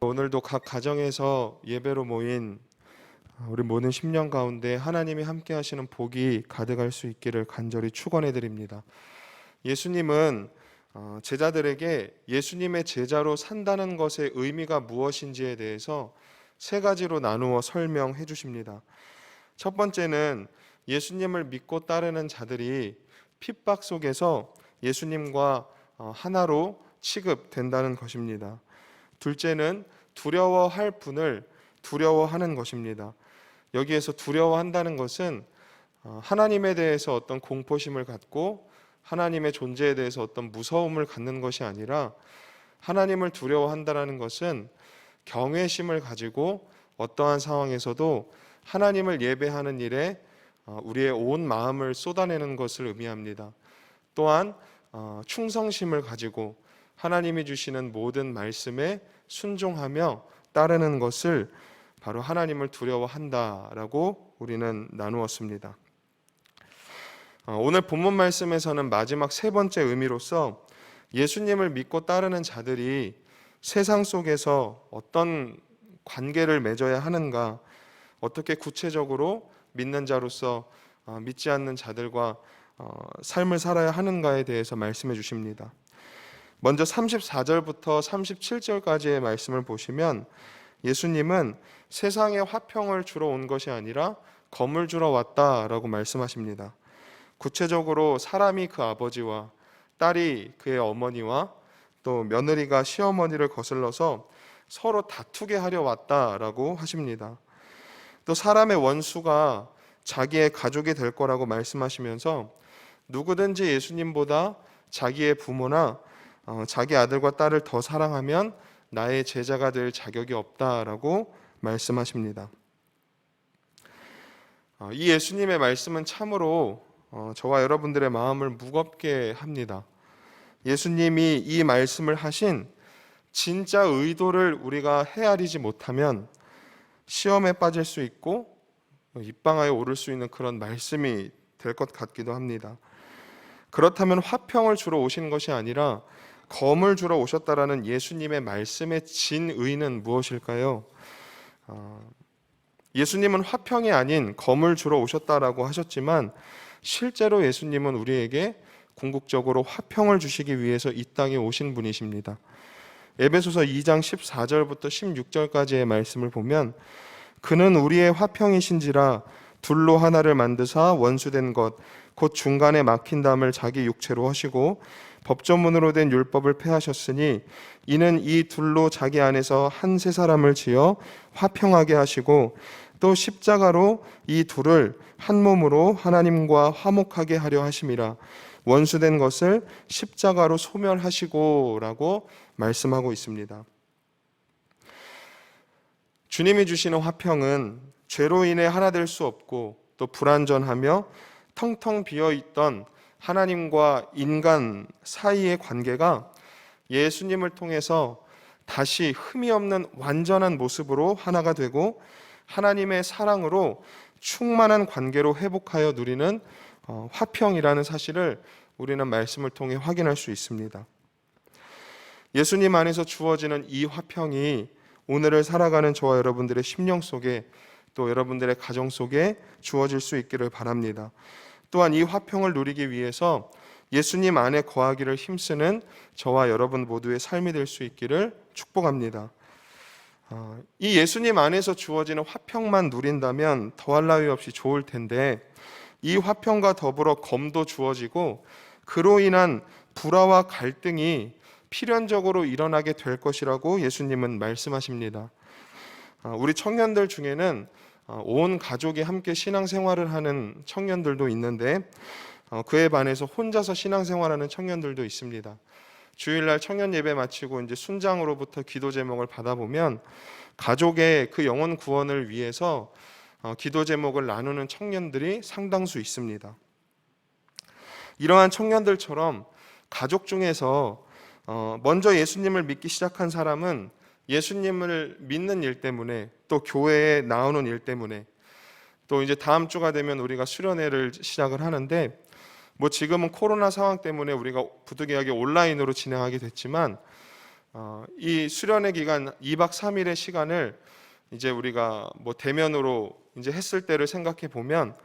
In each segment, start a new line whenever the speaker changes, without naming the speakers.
오늘도 각 가정에서 예배로 모인 우리 모든 심령 가운데 하나님이 함께 하시는 복이 가득할 수 있기를 간절히 축원해 드립니다. 예수님은 제자들에게 예수님의 제자로 산다는 것의 의미가 무엇인지에 대해서 세 가지로 나누어 설명해 주십니다. 첫 번째는 예수님을 믿고 따르는 자들이 핍박 속에서 예수님과 하나로 취급된다는 것입니다. 둘째는 두려워할 분을 두려워하는 것입니다. 여기에서 두려워한다는 것은 하나님에 대해서 어떤 공포심을 갖고 하나님의 존재에 대해서 어떤 무서움을 갖는 것이 아니라, 하나님을 두려워한다는 것은 경외심을 가지고 어떠한 상황에서도 하나님을 예배하는 일에 우리의 온 마음을 쏟아내는 것을 의미합니다. 또한 충성심을 가지고 하나님이 주시는 모든 말씀에 순종하며 따르는 것을 바로 하나님을 두려워한다라고 우리는 나누었습니다. 오늘 본문 말씀에서는 마지막 세 번째 의미로서 예수님을 믿고 따르는 자들이 세상 속에서 어떤 관계를 맺어야 하는가, 어떻게 구체적으로 믿는 자로서 믿지 않는 자들과 삶을 살아야 하는가에 대해서 말씀해 주십니다. 먼저 34절부터 37절까지의 말씀을 보시면 예수님은 세상에 화평을 주러 온 것이 아니라 검을 주러 왔다라고 말씀하십니다. 구체적으로 사람이 그 아버지와 딸이 그의 어머니와 또 며느리가 시어머니를 거슬러서 서로 다투게 하려 왔다라고 하십니다. 또 사람의 원수가 자기의 가족이 될 거라고 말씀하시면서 누구든지 예수님보다 자기의 부모나 자기 아들과 딸을 더 사랑하면 나의 제자가 될 자격이 없다라고 말씀하십니다. 이 예수님의 말씀은 참으로 저와 여러분들의 마음을 무겁게 합니다. 예수님이 이 말씀을 하신 진짜 의도를 우리가 헤아리지 못하면 시험에 빠질 수 있고 입방아에 오를 수 있는 그런 말씀이 될 것 같기도 합니다. 그렇다면 화평을 주러 오신 것이 아니라 검을 주러 오셨다라는 예수님의 말씀의 진의는 무엇일까요? 예수님은 화평이 아닌 검을 주러 오셨다라고 하셨지만 실제로 예수님은 우리에게 궁극적으로 화평을 주시기 위해서 이 땅에 오신 분이십니다. 에베소서 2장 14절부터 16절까지의 말씀을 보면 그는 우리의 화평이신지라 둘로 하나를 만드사 원수된 것 곧 중간에 막힌 담을 자기 육체로 하시고 법조문으로 된 율법을 폐하셨으니 이는 이 둘로 자기 안에서 한 세 사람을 지어 화평하게 하시고 또 십자가로 이 둘을 한 몸으로 하나님과 화목하게 하려 하심이라. 원수된 것을 십자가로 소멸하시고 라고 말씀하고 있습니다. 주님이 주시는 화평은 죄로 인해 하나 될 수 없고 또 불완전하며 텅텅 비어있던 하나님과 인간 사이의 관계가 예수님을 통해서 다시 흠이 없는 완전한 모습으로 하나가 되고 하나님의 사랑으로 충만한 관계로 회복하여 누리는 화평이라는 사실을 우리는 말씀을 통해 확인할 수 있습니다. 예수님 안에서 주어지는 이 화평이 오늘을 살아가는 저와 여러분들의 심령 속에 또 여러분들의 가정 속에 주어질 수 있기를 바랍니다. 또한 이 화평을 누리기 위해서 예수님 안에 거하기를 힘쓰는 저와 여러분 모두의 삶이 될 수 있기를 축복합니다. 이 예수님 안에서 주어지는 화평만 누린다면 더할 나위 없이 좋을 텐데 이 화평과 더불어 검도 주어지고 그로 인한 불화와 갈등이 필연적으로 일어나게 될 것이라고 예수님은 말씀하십니다. 우리 청년들 중에는 온 가족이 함께 신앙생활을 하는 청년들도 있는데 그에 반해서 혼자서 신앙생활하는 청년들도 있습니다. 주일날 청년 예배 마치고 이제 순장으로부터 기도 제목을 받아보면 가족의 그 영혼 구원을 위해서 기도 제목을 나누는 청년들이 상당수 있습니다. 이러한 청년들처럼 가족 중에서 먼저 예수님을 믿기 시작한 사람은 예수님을 믿는 일 때문에 또 교회에 나오는 일 때문에 또 이제 다음 주가 되면 우리가 수련회를 시작을 하는데 지금은 코로나 상황 때문에 우리가 부득이하게 온라인으로 진행하게 됐지만 이 수련회 기간 2박 3일의 시간을 이제 우리가 뭐 대면으로 이제 했을 때를 생각해 보면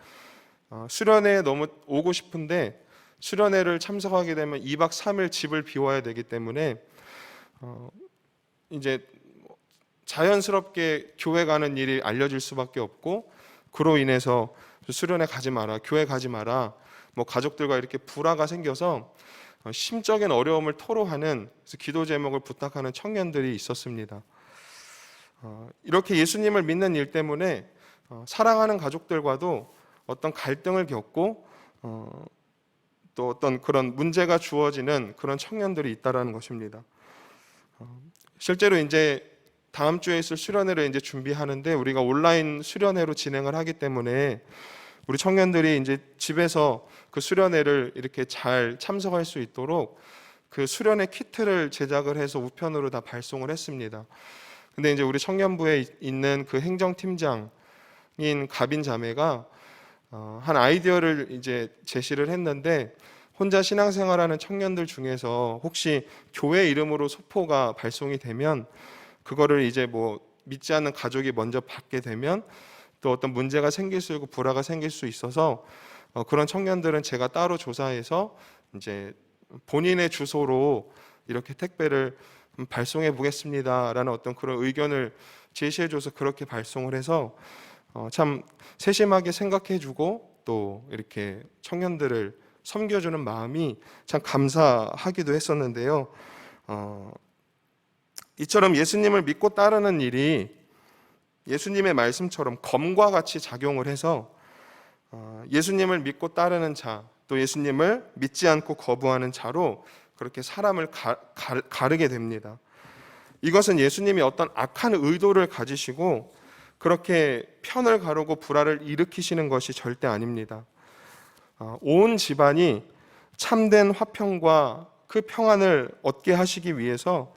수련회에 너무 오고 싶은데 수련회를 참석하게 되면 2박 3일 집을 비워야 되기 때문에 이제 자연스럽게 교회 가는 일이 알려질 수밖에 없고, 그로 인해서 수련회 가지 마라, 교회 가지 마라, 뭐 가족들과 이렇게 불화가 생겨서 심적인 어려움을 토로하는 기도 제목을 부탁하는 청년들이 있었습니다. 이렇게 예수님을 믿는 일 때문에 사랑하는 가족들과도 어떤 갈등을 겪고 또 어떤 그런 문제가 주어지는 그런 청년들이 있다라는 것입니다. 실제로 이제 다음 주에 있을 수련회를 이제 준비하는데 우리가 온라인 수련회로 진행을 하기 때문에 우리 청년들이 이제 집에서 그 수련회를 이렇게 잘 참석할 수 있도록 그 수련회 키트를 제작을 해서 우편으로 다 발송을 했습니다. 근데 이제 우리 청년부에 있는 그 행정팀장인 가빈 자매가 한 아이디어를 이제 제시를 했는데, 혼자 신앙생활하는 청년들 중에서 혹시 교회 이름으로 소포가 발송이 되면 그거를 이제 뭐 믿지 않는 가족이 먼저 받게 되면 또 어떤 문제가 생길 수 있고 불화가 생길 수 있어서 그런 청년들은 제가 따로 조사해서 이제 본인의 주소로 이렇게 택배를 발송해 보겠습니다라는 어떤 그런 의견을 제시해줘서 그렇게 발송을 해서 참 세심하게 생각해주고 또 이렇게 청년들을 섬겨주는 마음이 참 감사하기도 했었는데요. 이처럼 예수님을 믿고 따르는 일이 예수님의 말씀처럼 검과 같이 작용을 해서 예수님을 믿고 따르는 자, 또 예수님을 믿지 않고 거부하는 자로 그렇게 사람을 가르게 됩니다. 이것은 예수님이 어떤 악한 의도를 가지시고 그렇게 편을 가르고 불화를 일으키시는 것이 절대 아닙니다. 온 집안이 참된 화평과 그 평안을 얻게 하시기 위해서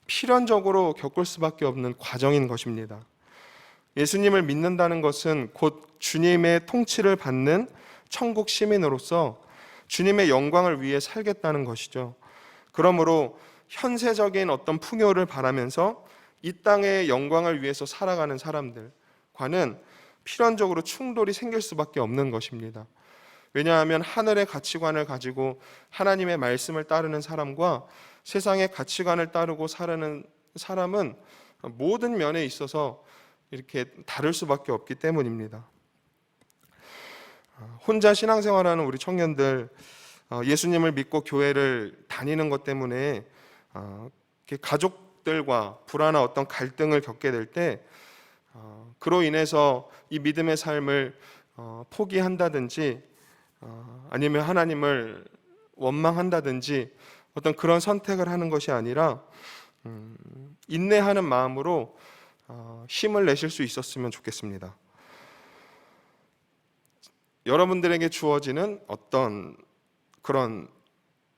필연적으로 겪을 수밖에 없는 과정인 것입니다. 예수님을 믿는다는 것은 곧 주님의 통치를 받는 천국 시민으로서 주님의 영광을 위해 살겠다는 것이죠. 그러므로 현세적인 어떤 풍요를 바라면서 이 땅의 영광을 위해서 살아가는 사람들과는 필연적으로 충돌이 생길 수밖에 없는 것입니다. 왜냐하면 하늘의 가치관을 가지고 하나님의 말씀을 따르는 사람과 세상의 가치관을 따르고 살아가는 사람은 모든 면에 있어서 이렇게 다를 수밖에 없기 때문입니다. 혼자 신앙생활하는 우리 청년들, 예수님을 믿고 교회를 다니는 것 때문에 가족들과 불화나 어떤 갈등을 겪게 될 때 그로 인해서 이 믿음의 삶을 포기한다든지 아니면 하나님을 원망한다든지 어떤 그런 선택을 하는 것이 아니라 인내하는 마음으로 힘을 내실 수 있었으면 좋겠습니다. 여러분들에게 주어지는 어떤 그런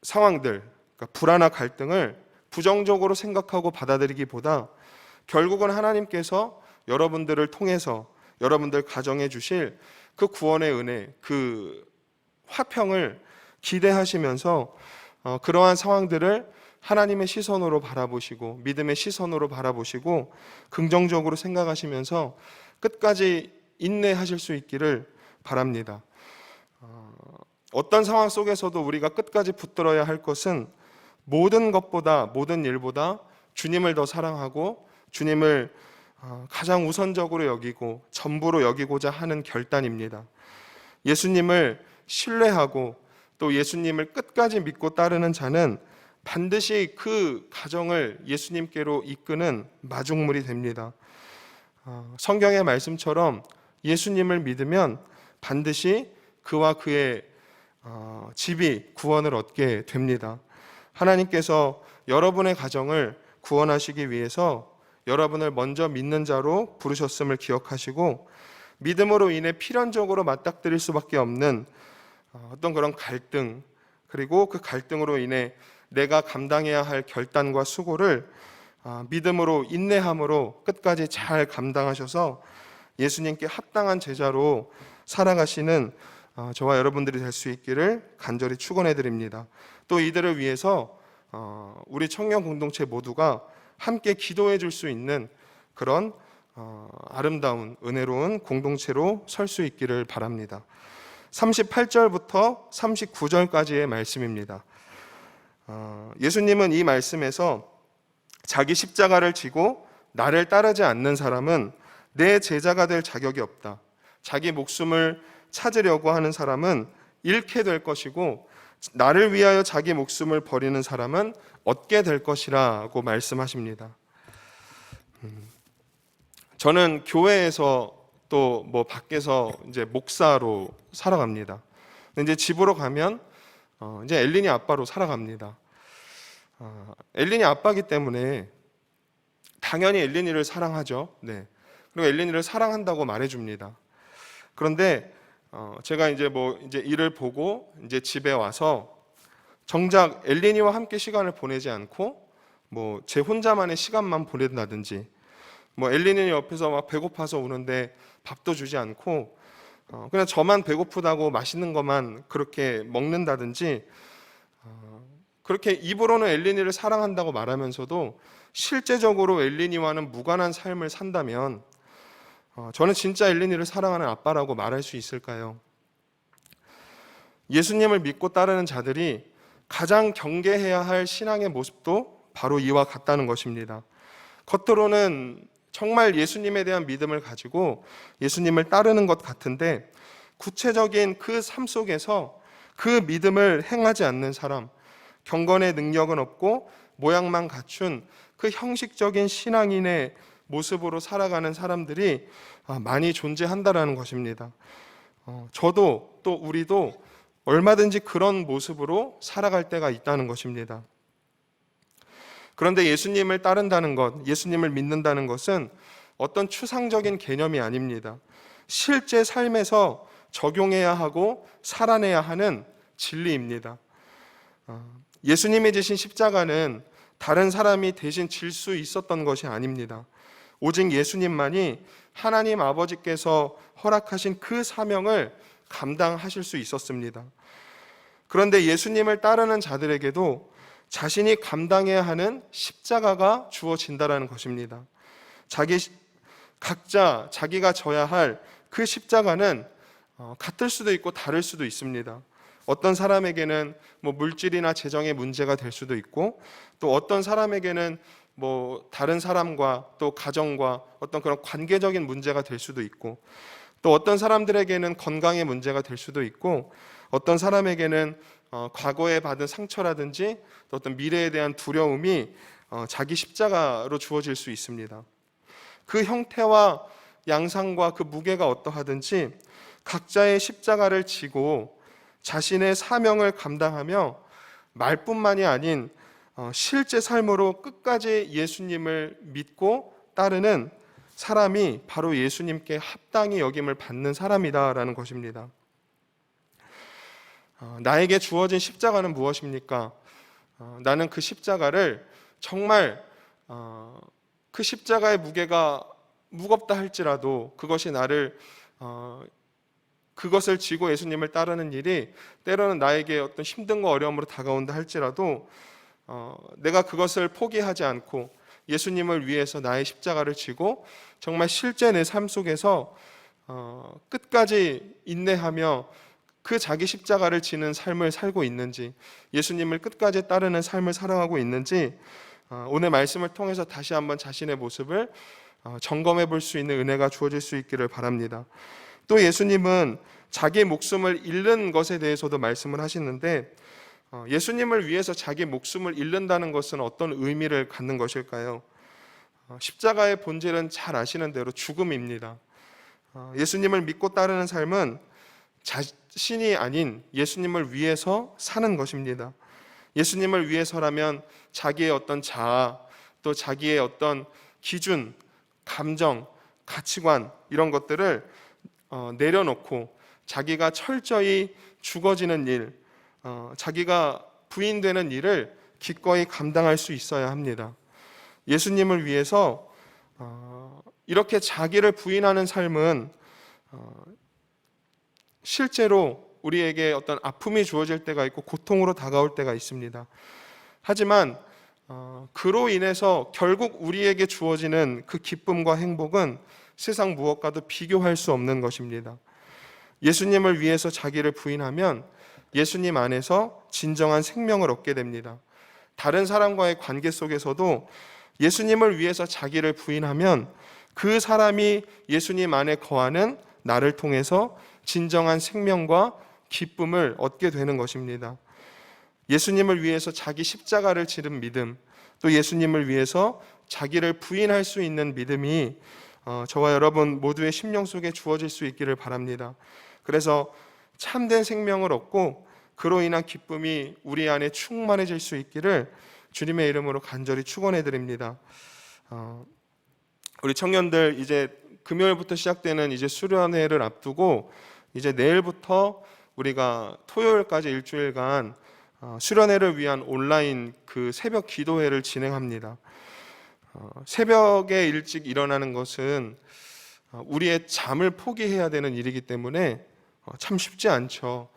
상황들, 그러니까 불화나 갈등을 부정적으로 생각하고 받아들이기보다 결국은 하나님께서 여러분들을 통해서 여러분들 가정에 주실 그 구원의 은혜, 그 화평을 기대하시면서 그러한 상황들을 하나님의 시선으로 바라보시고 믿음의 시선으로 바라보시고 긍정적으로 생각하시면서 끝까지 인내하실 수 있기를 바랍니다. 어떤 상황 속에서도 우리가 끝까지 붙들어야 할 것은 모든 것보다, 모든 일보다 주님을 더 사랑하고 주님을 가장 우선적으로 여기고 전부로 여기고자 하는 결단입니다. 예수님을 신뢰하고 또 예수님을 끝까지 믿고 따르는 자는 반드시 그 가정을 예수님께로 이끄는 마중물이 됩니다. 성경의 말씀처럼 예수님을 믿으면 반드시 그와 그의 집이 구원을 얻게 됩니다. 하나님께서 여러분의 가정을 구원하시기 위해서 여러분을 먼저 믿는 자로 부르셨음을 기억하시고 믿음으로 인해 필연적으로 맞닥뜨릴 수밖에 없는 어떤 그런 갈등, 그리고 그 갈등으로 인해 내가 감당해야 할 결단과 수고를 믿음으로 인내함으로 끝까지 잘 감당하셔서 예수님께 합당한 제자로 살아가시는 저와 여러분들이 될 수 있기를 간절히 축원해 드립니다. 또 이들을 위해서 우리 청년 공동체 모두가 함께 기도해 줄 수 있는 그런 아름다운 은혜로운 공동체로 설 수 있기를 바랍니다. 38절부터 39절까지의 말씀입니다. 예수님은 이 말씀에서 자기 십자가를 지고 나를 따르지 않는 사람은 내 제자가 될 자격이 없다. 자기 목숨을 찾으려고 하는 사람은 잃게 될 것이고 나를 위하여 자기 목숨을 버리는 사람은 얻게 될 것이라고 말씀하십니다. 저는 교회에서 또 뭐 밖에서 이제 목사로 살아갑니다. 근데 이제 집으로 가면 이제 엘린이 아빠로 살아갑니다. 엘린이 아빠기 때문에 당연히 엘린이를 사랑하죠. 네. 그리고 엘린이를 사랑한다고 말해줍니다. 그런데 제가 이제 일을 보고 이제 집에 와서 정작 엘린이와 함께 시간을 보내지 않고 제 혼자만의 시간만 보낸다든지 엘린이 옆에서 막 배고파서 우는데 밥도 주지 않고 그냥 저만 배고프다고 맛있는 것만 그렇게 먹는다든지 그렇게 입으로는 엘린이를 사랑한다고 말하면서도 실제적으로 엘린이와는 무관한 삶을 산다면 저는 진짜 엘린이를 사랑하는 아빠라고 말할 수 있을까요? 예수님을 믿고 따르는 자들이 가장 경계해야 할 신앙의 모습도 바로 이와 같다는 것입니다. 겉으로는 정말 예수님에 대한 믿음을 가지고 예수님을 따르는 것 같은데 구체적인 그 삶 속에서 그 믿음을 행하지 않는 사람, 경건의 능력은 없고 모양만 갖춘 그 형식적인 신앙인의 모습으로 살아가는 사람들이 많이 존재한다라는 것입니다. 저도 또 우리도 얼마든지 그런 모습으로 살아갈 때가 있다는 것입니다. 그런데 예수님을 따른다는 것, 예수님을 믿는다는 것은 어떤 추상적인 개념이 아닙니다. 실제 삶에서 적용해야 하고 살아내야 하는 진리입니다. 예수님이 지신 십자가는 다른 사람이 대신 질 수 있었던 것이 아닙니다. 오직 예수님만이 하나님 아버지께서 허락하신 그 사명을 감당하실 수 있었습니다. 그런데 예수님을 따르는 자들에게도 자신이 감당해야 하는 십자가가 주어진다는 것입니다. 각자 자기가 져야 할 그 십자가는 같을 수도 있고 다를 수도 있습니다. 어떤 사람에게는 물질이나 재정의 문제가 될 수도 있고 또 어떤 사람에게는 다른 사람과 또 가정과 어떤 그런 관계적인 문제가 될 수도 있고 또 어떤 사람들에게는 건강의 문제가 될 수도 있고 어떤 사람에게는 과거에 받은 상처라든지 또 어떤 미래에 대한 두려움이 자기 십자가로 주어질 수 있습니다. 그 형태와 양상과 그 무게가 어떠하든지 각자의 십자가를 지고 자신의 사명을 감당하며 말뿐만이 아닌 실제 삶으로 끝까지 예수님을 믿고 따르는 사람이 바로 예수님께 합당히 여김을 받는 사람이다라는 것입니다. 나에게 주어진 십자가는 무엇입니까? 나는 그 십자가를 정말 그 십자가의 무게가 무겁다 할지라도 그것이 나를 그것을 지고 예수님을 따르는 일이 때로는 나에게 어떤 힘든과 어려움으로 다가온다 할지라도 내가 그것을 포기하지 않고 예수님을 위해서 나의 십자가를 지고 정말 실제 내 삶 속에서 끝까지 인내하며 그 자기 십자가를 지는 삶을 살고 있는지, 예수님을 끝까지 따르는 삶을 살아가고 있는지 오늘 말씀을 통해서 다시 한번 자신의 모습을 점검해 볼 수 있는 은혜가 주어질 수 있기를 바랍니다. 또 예수님은 자기 목숨을 잃는 것에 대해서도 말씀을 하시는데 예수님을 위해서 자기 목숨을 잃는다는 것은 어떤 의미를 갖는 것일까요? 십자가의 본질은 잘 아시는 대로 죽음입니다. 예수님을 믿고 따르는 삶은 자신이 아닌 예수님을 위해서 사는 것입니다. 예수님을 위해서라면 자기의 어떤 자아, 또 자기의 어떤 기준, 감정, 가치관 이런 것들을 내려놓고 자기가 철저히 죽어지는 일, 자기가 부인되는 일을 기꺼이 감당할 수 있어야 합니다. 예수님을 위해서 이렇게 자기를 부인하는 삶은 실제로 우리에게 어떤 아픔이 주어질 때가 있고 고통으로 다가올 때가 있습니다. 하지만 그로 인해서 결국 우리에게 주어지는 그 기쁨과 행복은 세상 무엇과도 비교할 수 없는 것입니다. 예수님을 위해서 자기를 부인하면 예수님 안에서 진정한 생명을 얻게 됩니다. 다른 사람과의 관계 속에서도 예수님을 위해서 자기를 부인하면 그 사람이 예수님 안에 거하는 나를 통해서 진정한 생명과 기쁨을 얻게 되는 것입니다. 예수님을 위해서 자기 십자가를 지른 믿음, 또 예수님을 위해서 자기를 부인할 수 있는 믿음이 저와 여러분 모두의 심령 속에 주어질 수 있기를 바랍니다. 그래서 참된 생명을 얻고 그로 인한 기쁨이 우리 안에 충만해질 수 있기를 주님의 이름으로 간절히 축원해 드립니다. 우리 청년들 이제 금요일부터 시작되는 이제 수련회를 앞두고 이제 내일부터 우리가 토요일까지 일주일간 수련회를 위한 온라인 그 새벽 기도회를 진행합니다. 새벽에 일찍 일어나는 것은 우리의 잠을 포기해야 되는 일이기 때문에 참 쉽지 않죠.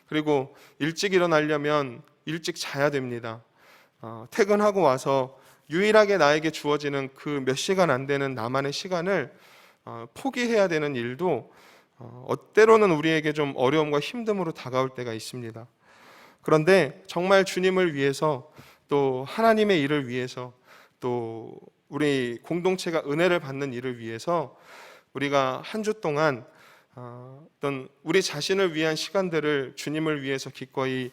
그리고 일찍 일어나려면 일찍 자야 됩니다. 퇴근하고 와서 유일하게 나에게 주어지는 그 몇 시간 안 되는 나만의 시간을 포기해야 되는 일도 때로는 우리에게 좀 어려움과 힘듦으로 다가올 때가 있습니다. 그런데 정말 주님을 위해서 또 하나님의 일을 위해서 또 우리 공동체가 은혜를 받는 일을 위해서 우리가 한 주 동안 어떤 우리 자신을 위한 시간들을 주님을 위해서 기꺼이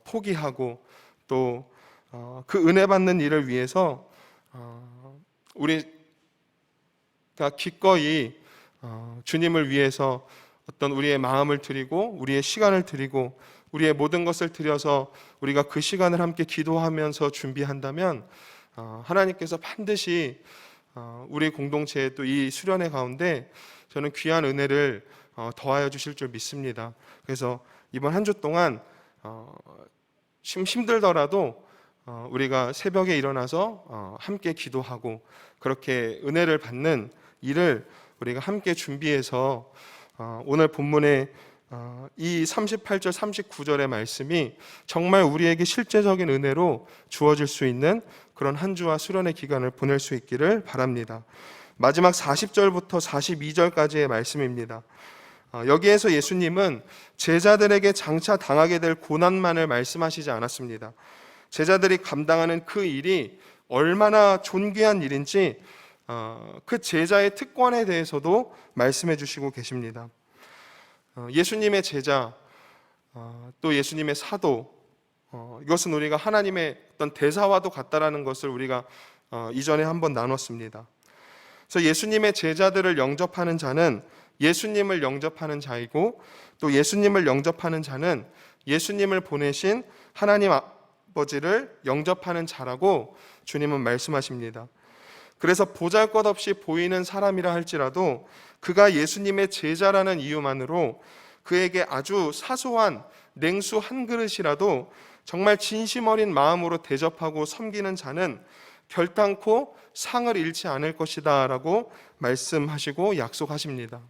포기하고 또 그 은혜 받는 일을 위해서 우리가 기꺼이 주님을 위해서 어떤 우리의 마음을 드리고 우리의 시간을 드리고 우리의 모든 것을 드려서 우리가 그 시간을 함께 기도하면서 준비한다면 하나님께서 반드시 우리 공동체의 또 이 수련회 가운데 저는 귀한 은혜를 더하여 주실 줄 믿습니다. 그래서 이번 한 주 동안 힘들더라도 우리가 새벽에 일어나서 함께 기도하고 그렇게 은혜를 받는 일을 우리가 함께 준비해서 오늘 본문의 이 38절 39절의 말씀이 정말 우리에게 실제적인 은혜로 주어질 수 있는 그런 한 주와 수련의 기간을 보낼 수 있기를 바랍니다. 마지막 40절부터 42절까지의 말씀입니다. 여기에서 예수님은 제자들에게 장차 당하게 될 고난만을 말씀하시지 않았습니다. 제자들이 감당하는 그 일이 얼마나 존귀한 일인지 그 제자의 특권에 대해서도 말씀해 주시고 계십니다. 예수님의 제자, 또 예수님의 사도, 이것은 우리가 하나님의 어떤 대사와도 같다라는 것을 우리가 이전에 한번 나눴습니다. 그래서 예수님의 제자들을 영접하는 자는 예수님을 영접하는 자이고 또 예수님을 영접하는 자는 예수님을 보내신 하나님 아버지를 영접하는 자라고 주님은 말씀하십니다. 그래서 보잘것없이 보이는 사람이라 할지라도 그가 예수님의 제자라는 이유만으로 그에게 아주 사소한 냉수 한 그릇이라도 정말 진심 어린 마음으로 대접하고 섬기는 자는 결단코 상을 잃지 않을 것이다 라고 말씀하시고 약속하십니다.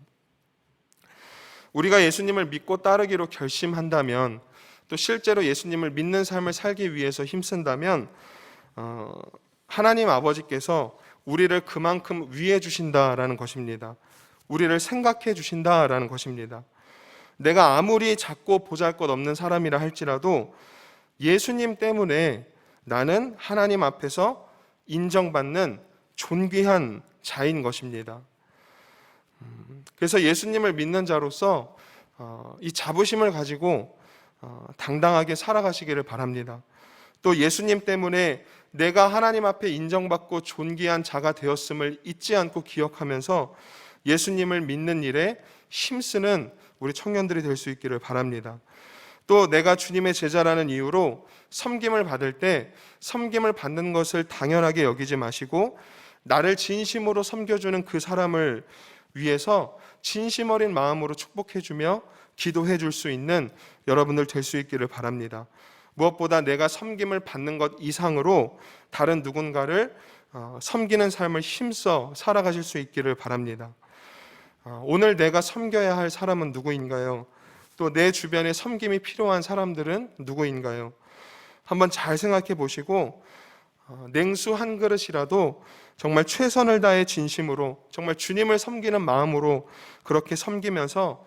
우리가 예수님을 믿고 따르기로 결심한다면 또 실제로 예수님을 믿는 삶을 살기 위해서 힘쓴다면 하나님 아버지께서 우리를 그만큼 위해 주신다라는 것입니다. 우리를 생각해 주신다라는 것입니다. 내가 아무리 작고 보잘것없는 사람이라 할지라도 예수님 때문에 나는 하나님 앞에서 인정받는 존귀한 자인 것입니다. 그래서 예수님을 믿는 자로서 이 자부심을 가지고 당당하게 살아가시기를 바랍니다. 또 예수님 때문에 내가 하나님 앞에 인정받고 존귀한 자가 되었음을 잊지 않고 기억하면서 예수님을 믿는 일에 힘쓰는 우리 청년들이 될 수 있기를 바랍니다. 또 내가 주님의 제자라는 이유로 섬김을 받을 때 섬김을 받는 것을 당연하게 여기지 마시고 나를 진심으로 섬겨주는 그 사람을 위해서 진심 어린 마음으로 축복해주며 기도해 줄 수 있는 여러분들 될 수 있기를 바랍니다. 무엇보다 내가 섬김을 받는 것 이상으로 다른 누군가를 섬기는 삶을 힘써 살아가실 수 있기를 바랍니다. 오늘 내가 섬겨야 할 사람은 누구인가요? 또 내 주변에 섬김이 필요한 사람들은 누구인가요? 한번 잘 생각해 보시고 냉수 한 그릇이라도 정말 최선을 다해 진심으로 정말 주님을 섬기는 마음으로 그렇게 섬기면서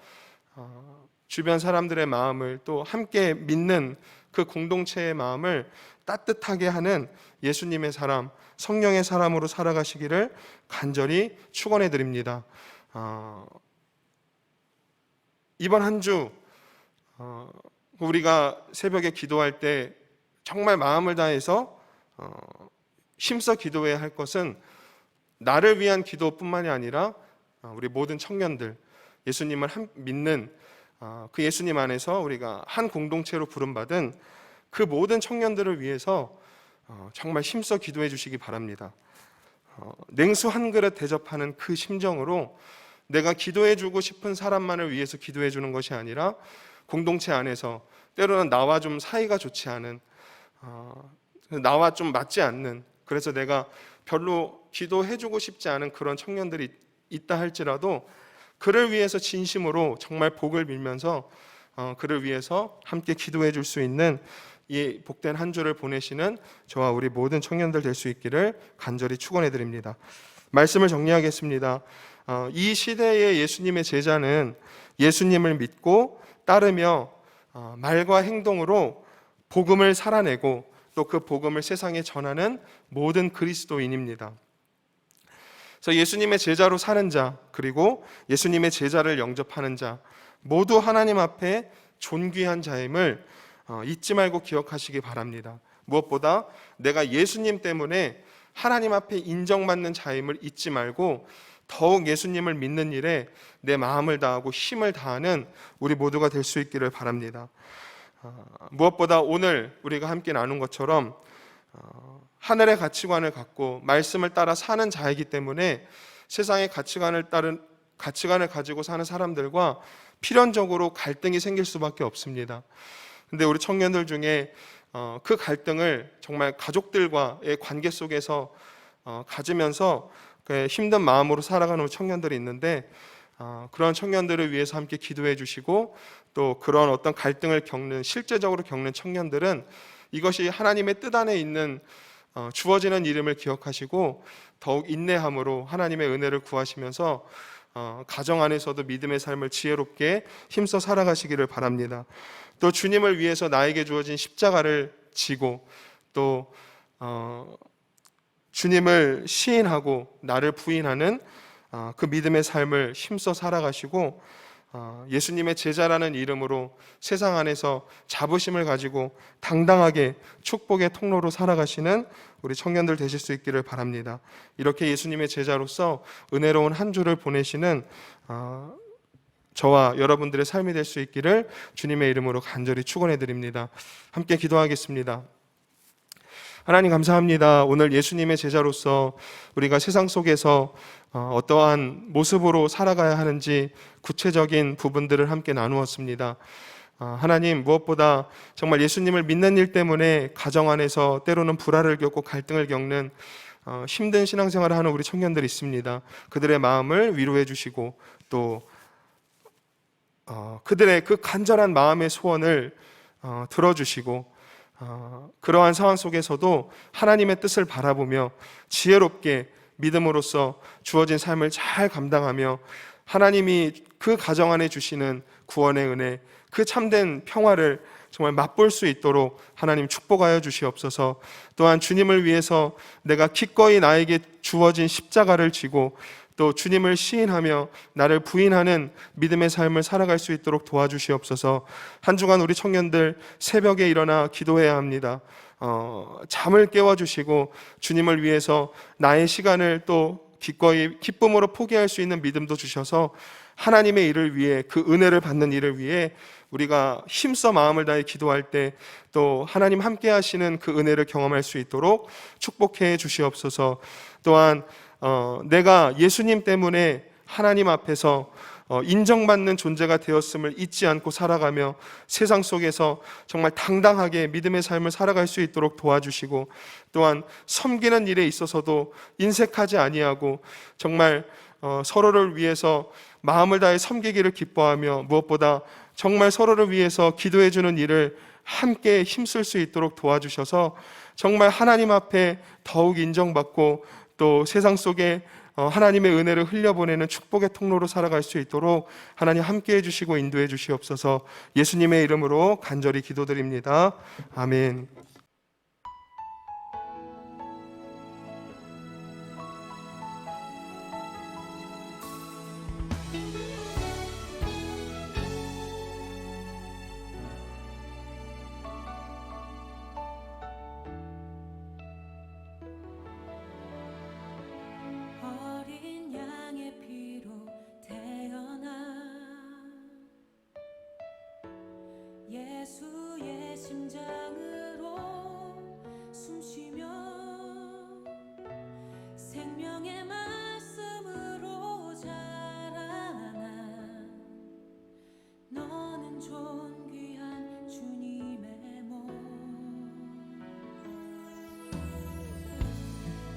주변 사람들의 마음을 또 함께 믿는 그 공동체의 마음을 따뜻하게 하는 예수님의 사람, 성령의 사람으로 살아가시기를 간절히 축원해 드립니다. 이번 한 주 우리가 새벽에 기도할 때 정말 마음을 다해서 힘써 기도해야 할 것은 나를 위한 기도뿐만이 아니라 우리 모든 청년들, 예수님을 믿는 그 예수님 안에서 우리가 한 공동체로 부름받은 그 모든 청년들을 위해서 정말 힘써 기도해 주시기 바랍니다. 냉수 한 그릇 대접하는 그 심정으로 내가 기도해 주고 싶은 사람만을 위해서 기도해 주는 것이 아니라 공동체 안에서 때로는 나와 좀 사이가 좋지 않은, 나와 좀 맞지 않는, 그래서 내가 별로 기도해 주고 싶지 않은 그런 청년들이 있다 할지라도 그를 위해서 진심으로 정말 복을 빌면서 그를 위해서 함께 기도해 줄 수 있는 이 복된 한 주를 보내시는 저와 우리 모든 청년들 될 수 있기를 간절히 축원해 드립니다. 말씀을 정리하겠습니다. 이 시대의 예수님의 제자는 예수님을 믿고 따르며 말과 행동으로 복음을 살아내고 또 그 복음을 세상에 전하는 모든 그리스도인입니다. 그래서 예수님의 제자로 사는 자, 그리고 예수님의 제자를 영접하는 자, 모두 하나님 앞에 존귀한 자임을 잊지 말고 기억하시기 바랍니다. 무엇보다 내가 예수님 때문에 하나님 앞에 인정받는 자임을 잊지 말고 더욱 예수님을 믿는 일에 내 마음을 다하고 힘을 다하는 우리 모두가 될 수 있기를 바랍니다. 무엇보다 오늘 우리가 함께 나눈 것처럼 하늘의 가치관을 갖고 말씀을 따라 사는 자이기 때문에 세상의 가치관을 가지고 사는 사람들과 필연적으로 갈등이 생길 수밖에 없습니다. 근데 우리 청년들 중에 그 갈등을 정말 가족들과의 관계 속에서 가지면서 힘든 마음으로 살아가는 청년들이 있는데 그런 청년들을 위해서 함께 기도해 주시고 또 그런 어떤 갈등을 실제적으로 겪는 청년들은 이것이 하나님의 뜻 안에 있는 주어지는 이름을 기억하시고 더욱 인내함으로 하나님의 은혜를 구하시면서 가정 안에서도 믿음의 삶을 지혜롭게 힘써 살아가시기를 바랍니다. 또 주님을 위해서 나에게 주어진 십자가를 지고 또 주님을 시인하고 나를 부인하는 그 믿음의 삶을 힘써 살아가시고 예수님의 제자라는 이름으로 세상 안에서 자부심을 가지고 당당하게 축복의 통로로 살아가시는 우리 청년들 되실 수 있기를 바랍니다. 이렇게 예수님의 제자로서 은혜로운 한 주를 보내시는 저와 여러분들의 삶이 될 수 있기를 주님의 이름으로 간절히 축원해 드립니다. 함께 기도하겠습니다. 하나님 감사합니다. 오늘 예수님의 제자로서 우리가 세상 속에서 어떠한 모습으로 살아가야 하는지 구체적인 부분들을 함께 나누었습니다. 하나님 무엇보다 정말 예수님을 믿는 일 때문에 가정 안에서 때로는 불화를 겪고 갈등을 겪는 힘든 신앙생활을 하는 우리 청년들이 있습니다. 그들의 마음을 위로해 주시고 또 그들의 그 간절한 마음의 소원을 들어주시고 그러한 상황 속에서도 하나님의 뜻을 바라보며 지혜롭게 믿음으로써 주어진 삶을 잘 감당하며 하나님이 그 가정 안에 주시는 구원의 은혜, 그 참된 평화를 정말 맛볼 수 있도록 하나님 축복하여 주시옵소서. 또한 주님을 위해서 내가 기꺼이 나에게 주어진 십자가를 지고 또 주님을 시인하며 나를 부인하는 믿음의 삶을 살아갈 수 있도록 도와주시옵소서. 한 주간 우리 청년들 새벽에 일어나 기도해야 합니다. 잠을 깨워주시고 주님을 위해서 나의 시간을 또 기꺼이 기쁨으로 포기할 수 있는 믿음도 주셔서 하나님의 일을 위해 그 은혜를 받는 일을 위해 우리가 힘써 마음을 다해 기도할 때 또 하나님 함께 하시는 그 은혜를 경험할 수 있도록 축복해 주시옵소서. 또한 내가 예수님 때문에 하나님 앞에서 인정받는 존재가 되었음을 잊지 않고 살아가며 세상 속에서 정말 당당하게 믿음의 삶을 살아갈 수 있도록 도와주시고 또한 섬기는 일에 있어서도 인색하지 아니하고 정말 서로를 위해서 마음을 다해 섬기기를 기뻐하며 무엇보다 정말 서로를 위해서 기도해 주는 일을 함께 힘쓸 수 있도록 도와주셔서 정말 하나님 앞에 더욱 인정받고 또 세상 속에 하나님의 은혜를 흘려보내는 축복의 통로로 살아갈 수 있도록 하나님 함께해 주시고 인도해 주시옵소서. 예수님의 이름으로 간절히 기도드립니다. 아멘.
어린 양의 피로 태어나 예수의 심장으로 숨쉬며 생명의 말씀으로 자라나 너는 존귀한 주님의 몸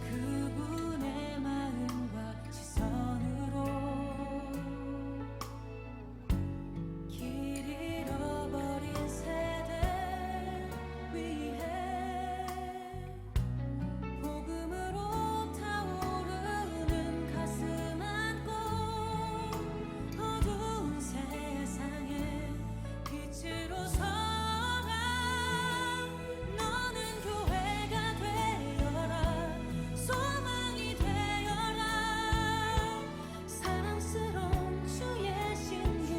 그분의 마음과 시선으로 길 잃어버린 세대 위해 복음으로 타오르는 가슴 안고 어두운 세상에 빛으로 서라 너는 교회가 되어라 소망이 되어라 사랑스러운 주의 신부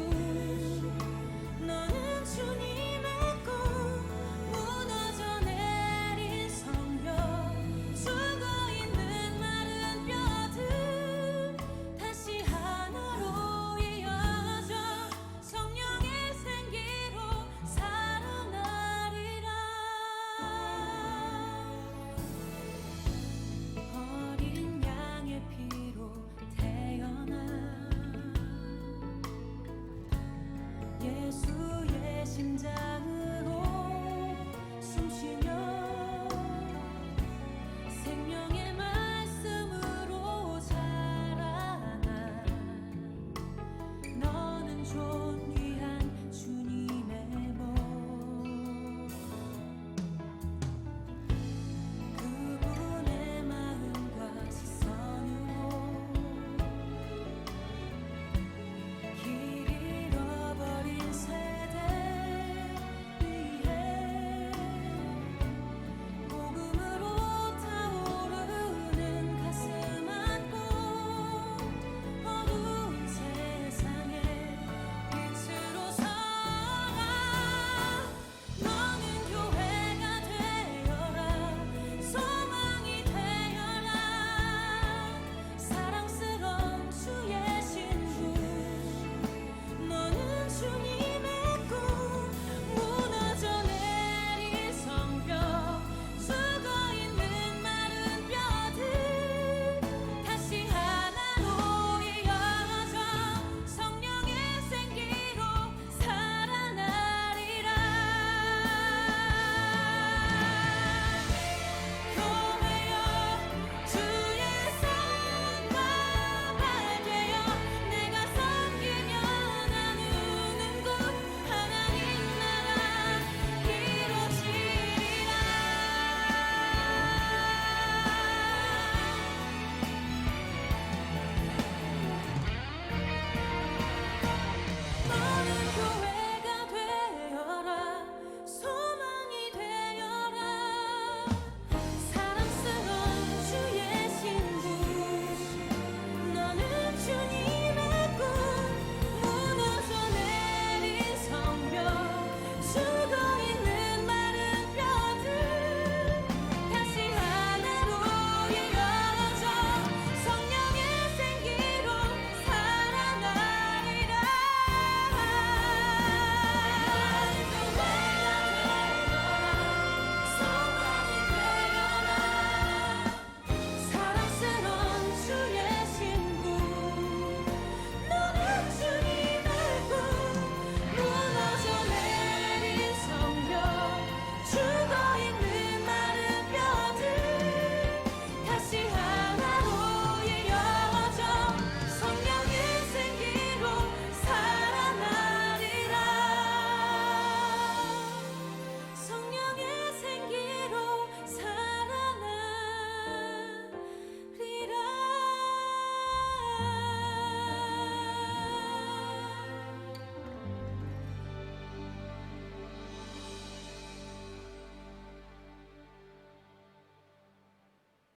너는 주님의 꿈 무너져 내린 성벽 죽어있는 마른 뼈들 다시 하나로 이어져 성령의 생기로 살아나리라 어린 양의 피로 태어나 예수